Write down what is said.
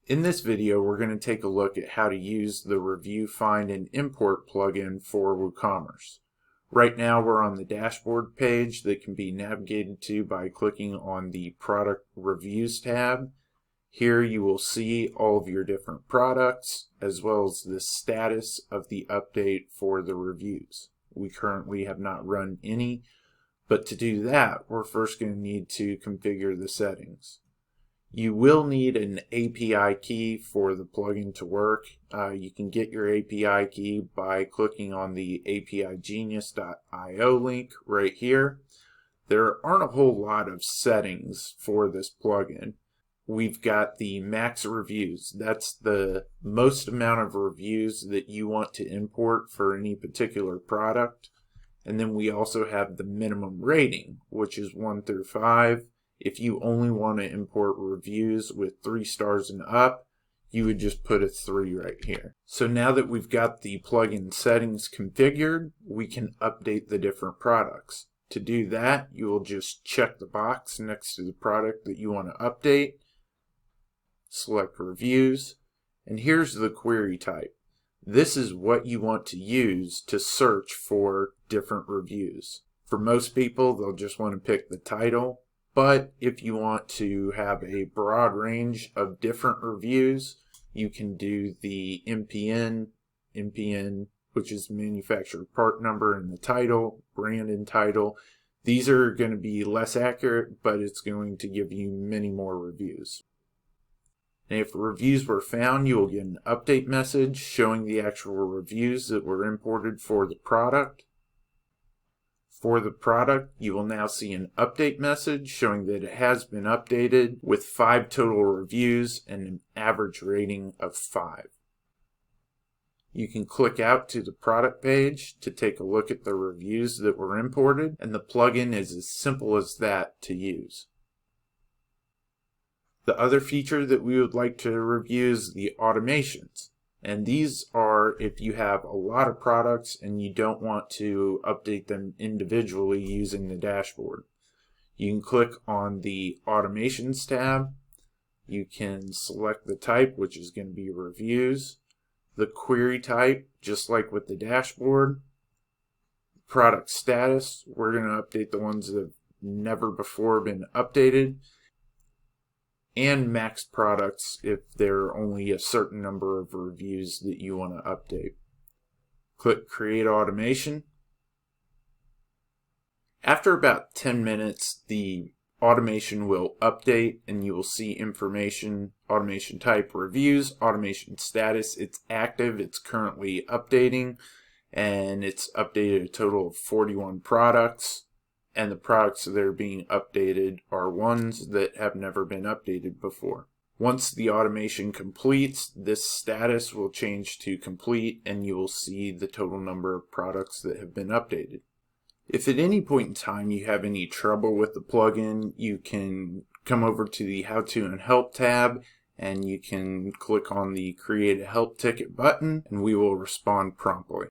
In this video, we're going to take a look at how to use the Review, Find, and Import plugin for Woocommerce. Right now, we're on the dashboard page that can be navigated to by clicking on the Product Reviews tab. Here you will see all of your different products, as well as the status of the update for the reviews. We currently have not run any, but to do that, we're first going to need to configure the settings. You will need an API key for the plugin to work. You can get your API key by clicking on the apigenius.io link right here. There aren't a whole lot of settings for this plugin. We've got the max reviews. That's the most amount of reviews that you want to import for any particular product. And then we also have the minimum rating, which is 1 through 5. If you only want to import reviews with 3 stars and up, you would just put a 3 right here. So now that we've got the plugin settings configured, we can update the different products. To do that, you will just check the box next to the product that you want to update, select reviews, and here's the query type. This is what you want to use to search for different reviews. For most people, they'll just want to pick the title. But if you want to have a broad range of different reviews, you can do the MPN, which is manufacturer part number and the title, brand and title. These are going to be less accurate, but it's going to give you many more reviews. And if reviews were found, you will get an update message showing the actual reviews that were imported for the product. For the product, you will now see an update message showing that it has been updated with 5 total reviews and an average rating of 5. You can click out to the product page to take a look at the reviews that were imported, and the plugin is as simple as that to use. The other feature that we would like to review is the automations. And these are if you have a lot of products and you don't want to update them individually using the dashboard. You can click on the Automations tab. You can select the type, which is going to be reviews. The query type, just like with the dashboard. Product status, we're going to update the ones that have never before been updated. And max products if there are only a certain number of reviews that you want to update. Click Create Automation. After about 10 minutes, the automation will update and you will see information, automation type, reviews, automation status. It's active, it's currently updating, and it's updated a total of 41 products. And the products that are being updated are ones that have never been updated before. Once the automation completes, this status will change to complete and you will see the total number of products that have been updated. If at any point in time you have any trouble with the plugin, you can come over to the How To and Help tab and you can click on the Create a Help Ticket button and we will respond promptly.